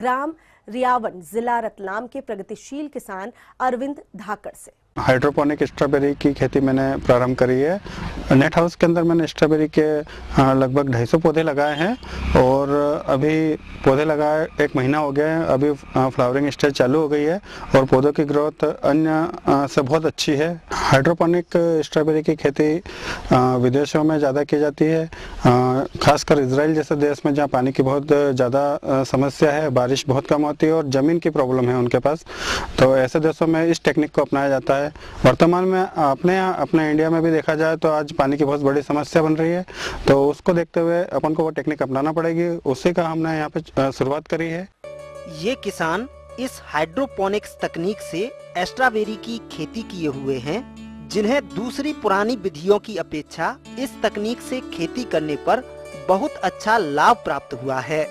ग्राम रियावन, जिला रतलाम के प्रगतिशील किसान अरविंद धाकड़ से। हाइड्रोपोनिक स्ट्रॉबेरी की खेती मैंने प्रारंभ करी है। नेट हाउस के अंदर मैंने स्ट्रॉबेरी के लगभग 250 पौधे लगाए हैं और अभी पौधे लगाए 1 महीना हो गया है। अभी फ्लावरिंग स्टेज चालू हो गई है और पौधों की ग्रोथ अन्य से बहुत अच्छी है। हाइड्रोपोनिक स्ट्रॉबेरी की खेती विदेशों में ज़्यादा की जाती है, खासकर इजराइल जैसे देश में जहाँ पानी की बहुत ज़्यादा समस्या है, बारिश बहुत कम होती है और ज़मीन की प्रॉब्लम है उनके पास, तो ऐसे देशों में इस टेक्निक को अपनाया जाता है। वर्तमान में अपने इंडिया में भी देखा जाए तो आज पानी की बहुत बड़ी समस्या बन रही है, तो उसको देखते हुए अपन को वो टेक्निक अपनाना पड़ेगी। उसी का हमने यहाँ पे शुरुआत करी है। ये किसान इस हाइड्रोपोनिक्स तकनीक से स्ट्रॉबेरी की खेती किए हुए हैं, जिन्हें दूसरी पुरानी विधियों की अपेक्षा इस तकनीक से खेती करने पर बहुत अच्छा लाभ प्राप्त हुआ है।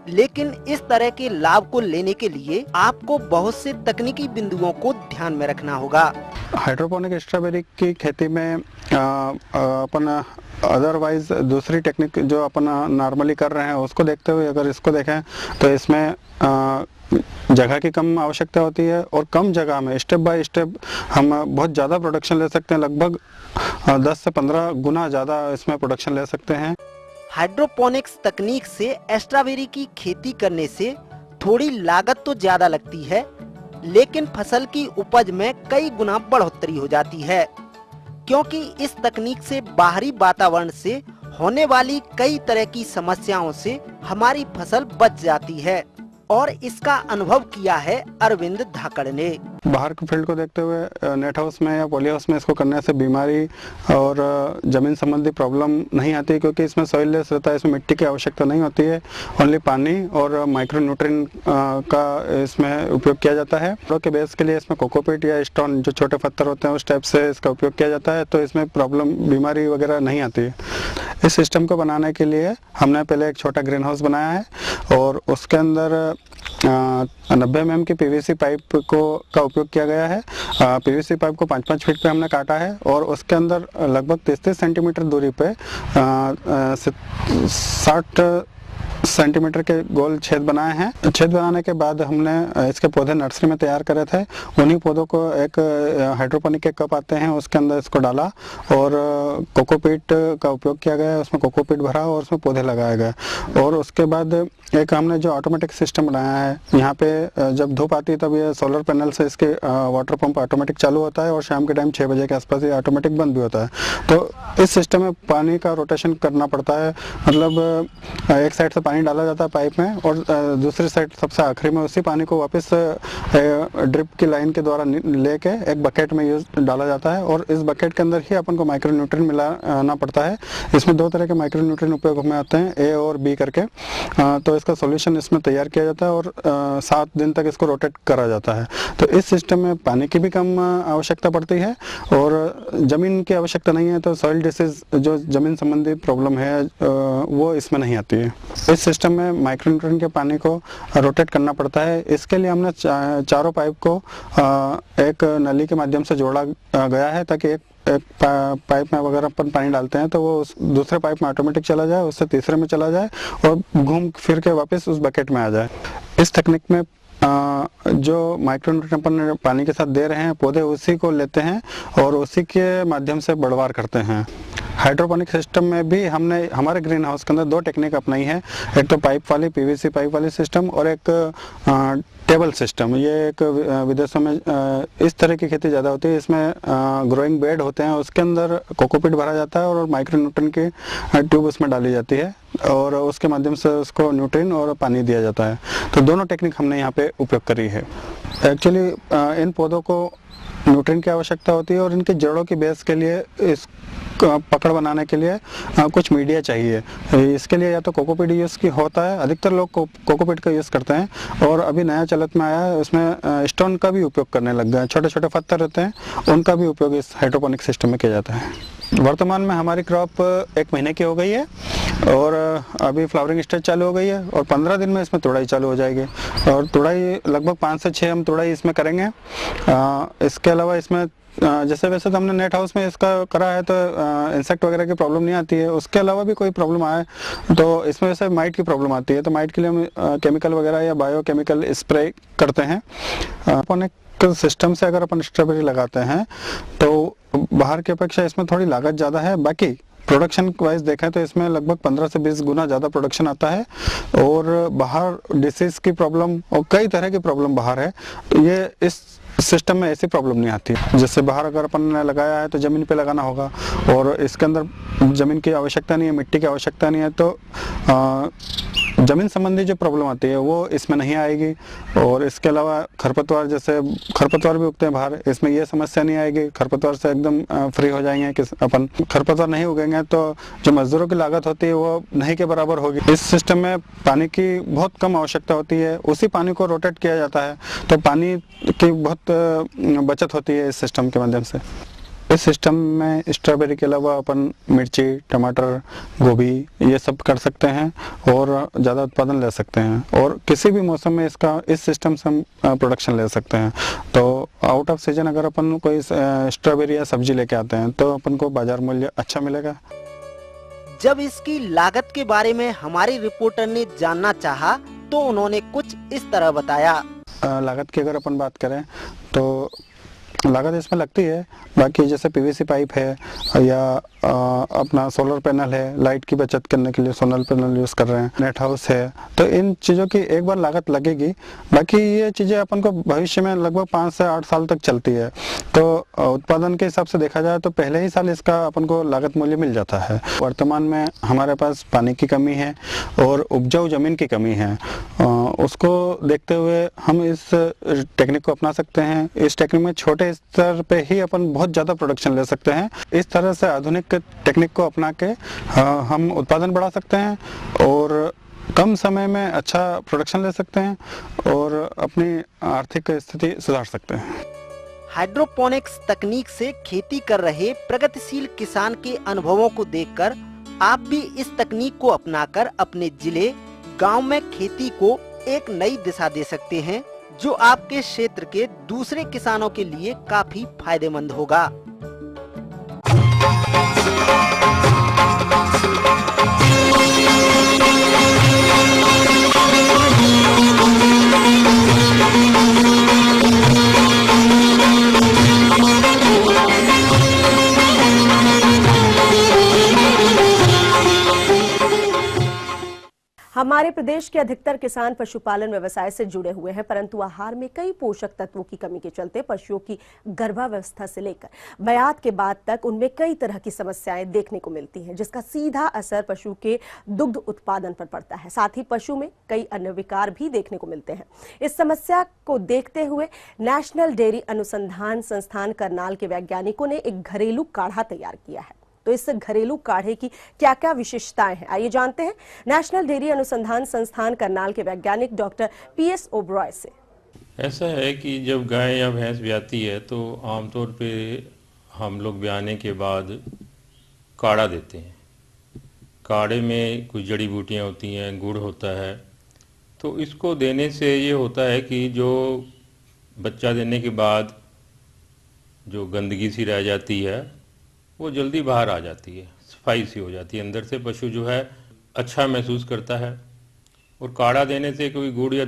लेकिन इस तरह के लाभ को लेने के लिए आपको बहुत से तकनीकी बिंदुओं को ध्यान में रखना होगा। हाइड्रोपोनिक स्ट्रॉबेरी की खेती में अपन अदरवाइज दूसरी टेक्निक जो अपन नॉर्मली कर रहे हैं उसको देखते हुए अगर इसको देखें तो इसमें जगह की कम आवश्यकता होती है और कम जगह में स्टेप बाय स्टेप हम बहुत ज़्यादा प्रोडक्शन ले सकते हैं। लगभग 10 से 15 गुना ज़्यादा इसमें प्रोडक्शन ले सकते हैं। हाइड्रोपोनिक्स तकनीक से स्ट्रॉबेरी की खेती करने से थोड़ी लागत तो ज्यादा लगती है, लेकिन फसल की उपज में कई गुना बढ़ोतरी हो जाती है, क्योंकि इस तकनीक से बाहरी वातावरण से होने वाली कई तरह की समस्याओं से हमारी फसल बच जाती है और इसका अनुभव किया है अरविंद धाकड़ ने। बाहर के फील्ड को देखते हुए नेट हाउस में या पॉली हाउस में इसको करने से बीमारी और ज़मीन संबंधी प्रॉब्लम नहीं आती, क्योंकि इसमें सॉइल लेस रहता है, इसमें मिट्टी की आवश्यकता नहीं होती है, ओनली पानी और माइक्रो न्यूट्रिएंट का इसमें उपयोग किया जाता है। फलों के बेस के लिए इसमें कोकोपीट या स्टोन जो छोटे पत्थर होते हैं उस टाइप से इसका उपयोग किया जाता है, तो इसमें प्रॉब्लम बीमारी वगैरह नहीं आती है। इस सिस्टम को बनाने के लिए हमने पहले एक छोटा ग्रीन हाउस बनाया है और उसके अंदर 90 mm की पीवीसी पाइप का उपयोग किया गया है। पीवीसी पाइप को 5-5 फीट पे हमने काटा है और उसके अंदर लगभग 30-30 सेंटीमीटर दूरी पे 60 सेंटीमीटर के गोल छेद बनाए हैं। छेद बनाने के बाद हमने इसके पौधे नर्सरी में तैयार करे थे। उन्हीं पौधों को एक हाइड्रोपोनिक के कप आते हैं उसके अंदर इसको डाला और कोकोपीट का उपयोग किया गया, उसमें कोकोपीट भरा और उसमें पौधे लगाए गए। और उसके बाद एक हमने जो ऑटोमेटिक सिस्टम बनाया है, यहाँ पे जब धूप आती है तब ये सोलर पैनल से इसके वाटर पंप ऑटोमेटिक चालू होता है और शाम के टाइम 6 बजे के आसपास ये ऑटोमेटिक बंद भी होता है। तो इस सिस्टम में पानी का रोटेशन करना पड़ता है, मतलब एक साइड से पानी डाला जाता है पाइप में और दूसरी साइड सबसे आखिरी में उसी पानी को वापस ड्रिप की लाइन के द्वारा लेके एक बकेट में डाला जाता है और इस बकेट के अंदर ही अपन को माइक्रो न्यूट्रिएंट मिलाना पड़ता है। इसमें 2 तरह के माइक्रो न्यूट्रिएंट उपयोग में आते हैं, ए और बी करके। तो इसका सॉल्यूशन इसमें तैयार किया जाता है और 7 दिन तक इसको रोटेट करा जाता है। तो इस सिस्टम में पानी की भी कम आवश्यकता पड़ती है और ज़मीन की आवश्यकता नहीं है, तो सॉइल डिसीज जो ज़मीन संबंधी प्रॉब्लम है वो इसमें नहीं आती है। इस सिस्टम में माइक्रो न्यूट्रिएंट के पानी को रोटेट करना पड़ता है। इसके लिए हमने चारों पाइप को एक नली के माध्यम से जोड़ा गया है, ताकि एक पाइप में अगर अपन पानी डालते हैं तो वो उस दूसरे पाइप में ऑटोमेटिक चला जाए, उससे तीसरे में चला जाए और घूम फिर के वापस उस बकेट में आ जाए। इस तकनीक में जो माइक्रो न्यूट्रिएंट अपन पानी के साथ दे रहे हैं, पौधे उसी को लेते हैं और उसी के माध्यम से बढ़वार करते हैं। हाइड्रोपोनिक सिस्टम में भी हमने हमारे ग्रीन हाउस के अंदर 2 टेक्निक अपनाई है। एक तो पाइप वाली पीवीसी पाइप वाली सिस्टम और एक टेबल सिस्टम। ये एक विदेशों में इस तरह की खेती ज़्यादा होती है। इसमें ग्रोइंग बेड होते हैं, उसके अंदर कोकोपीट भरा जाता है और माइक्रो न्यूट्रिएंट की ट्यूब उसमें डाली जाती है और उसके माध्यम से उसको न्यूट्रिएंट और पानी दिया जाता है। तो दोनों टेक्निक हमने यहाँ पे उपयोग करी है। एक्चुअली इन पौधों को न्यूट्रिएंट की आवश्यकता होती है और इनकी जड़ों की बेस के लिए इस पकड़ बनाने के लिए कुछ मीडिया चाहिए। इसके लिए या तो कोकोपीट यूज़ की होता है, अधिकतर लोग कोकोपीट का यूज़ करते हैं और अभी नया चलत में आया है उसमें स्टोन का भी उपयोग करने लग गए हैं। छोटे छोटे पत्थर रहते हैं उनका भी उपयोग इस हाइड्रोपोनिक सिस्टम में किया जाता है। वर्तमान में हमारी क्रॉप 1 महीने की हो गई है और अभी फ्लावरिंग स्टेज चालू हो गई है और 15 दिन में इसमें तुड़ाई चालू हो जाएगी और तुड़ाई लगभग 5 से 6 हम तुड़ाई इसमें करेंगे। इसके अलावा इसमें जैसे वैसे तो हमने नेट हाउस में इसका करा है तो इंसेक्ट वगैरह की प्रॉब्लम नहीं आती है। उसके अलावा भी कोई प्रॉब्लम आए तो इसमें वैसे माइट की प्रॉब्लम आती है, तो माइट के लिए हम केमिकल वगैरह या बायो केमिकल स्प्रे करते हैं। अपन एक सिस्टम से अगर अपन स्ट्रॉबेरी लगाते हैं तो बाहर की अपेक्षा इसमें थोड़ी लागत ज़्यादा है। बाकी प्रोडक्शन वाइज देखें तो इसमें लगभग 15 से 20 गुना ज़्यादा प्रोडक्शन आता है, और बाहर डिसीज की प्रॉब्लम और कई तरह की प्रॉब्लम बाहर है। ये इस सिस्टम में ऐसी प्रॉब्लम नहीं आती। जैसे बाहर अगर अपन ने लगाया है तो ज़मीन पे लगाना होगा, और इसके अंदर ज़मीन की आवश्यकता नहीं है, मिट्टी की आवश्यकता नहीं है, तो ज़मीन संबंधी जो प्रॉब्लम आती है वो इसमें नहीं आएगी। और इसके अलावा खरपतवार, जैसे खरपतवार भी उगते हैं बाहर, इसमें ये समस्या नहीं आएगी। खरपतवार से एकदम फ्री हो जाएंगे कि अपन खरपतवार नहीं उगेंगे तो जो मजदूरों की लागत होती है वो नहीं के बराबर होगी। इस सिस्टम में पानी की बहुत कम आवश्यकता होती है, उसी पानी को रोटेट किया जाता है, तो पानी की बहुत बचत होती है इस सिस्टम के माध्यम से। इस सिस्टम में स्ट्रॉबेरी के अलावा अपन मिर्ची, टमाटर, गोभी ये सब कर सकते हैं और ज़्यादा उत्पादन ले सकते हैं, और किसी भी मौसम में इसका इस सिस्टम से हम प्रोडक्शन ले सकते हैं। तो आउट ऑफ सीजन अगर अपन कोई स्ट्रॉबेरी या सब्जी लेके आते हैं तो अपन को बाजार मूल्य अच्छा मिलेगा। जब इसकी लागत के बारे में हमारी रिपोर्टर ने जानना चाहा तो उन्होंने कुछ इस तरह बताया। लागत की अगर अपन बात करें तो लागत इसमें लगती है, बाकी जैसे पीवीसी पाइप है या अपना सोलर पैनल है, लाइट की बचत करने के लिए सोलर पैनल यूज़ कर रहे हैं, नेट हाउस है, तो इन चीज़ों की एक बार लागत लगेगी। बाकी ये चीज़ें अपन को भविष्य में लगभग 5 से 8 साल तक चलती है। तो उत्पादन के हिसाब से देखा जाए तो पहले ही साल इसका अपन को लागत मूल्य मिल जाता है। वर्तमान में हमारे पास पानी की कमी है और उपजाऊ ज़मीन की कमी है, उसको देखते हुए हम इस टेक्निक को अपना सकते हैं। इस टेक्निक में छोटे स्तर पे ही अपन बहुत ज़्यादा प्रोडक्शन ले सकते हैं। इस तरह से आधुनिक टेक्निक को अपना के हम उत्पादन बढ़ा सकते हैं और कम समय में अच्छा प्रोडक्शन ले सकते हैं और अपनी आर्थिक स्थिति सुधार सकते हैं। हाइड्रोपोनिक्स तकनीक से खेती कर रहे प्रगतिशील किसान के अनुभवों को देखकर आप भी इस तकनीक को अपनाकर अपने जिले, गांव में खेती को एक नई दिशा दे सकते हैं, जो आपके क्षेत्र के दूसरे किसानों के लिए काफी फायदेमंद होगा। हमारे प्रदेश के अधिकतर किसान पशुपालन व्यवसाय से जुड़े हुए हैं, परंतु आहार में कई पोषक तत्वों की कमी के चलते पशुओं की गर्भावस्था से लेकर बयात के बाद तक उनमें कई तरह की समस्याएं देखने को मिलती हैं, जिसका सीधा असर पशु के दुग्ध उत्पादन पर पड़ता है। साथ ही पशु में कई अन्य विकार भी देखने को मिलते हैं। इस समस्या को देखते हुए नेशनल डेयरी अनुसंधान संस्थान करनाल के वैज्ञानिकों ने एक घरेलू काढ़ा तैयार किया है। तो इस घरेलू काढ़े की क्या क्या विशेषताएं हैं, आइए जानते हैं नेशनल डेयरी अनुसंधान संस्थान करनाल के वैज्ञानिक डॉक्टर PS ओबरॉय से। ऐसा है कि जब गाय या भैंस ब्याती है तो आमतौर पे हम लोग ब्याने के बाद काढ़ा देते हैं। काढ़े में कुछ जड़ी बूटियां होती हैं, गुड़ होता है, तो इसको देने से ये होता है कि जो बच्चा देने के बाद जो गंदगी सी रह जाती है वो जल्दी बाहर आ जाती है, सफाई सी हो जाती है, अंदर से पशु जो है अच्छा महसूस करता है। और काढ़ा देने से कोई गुड़ या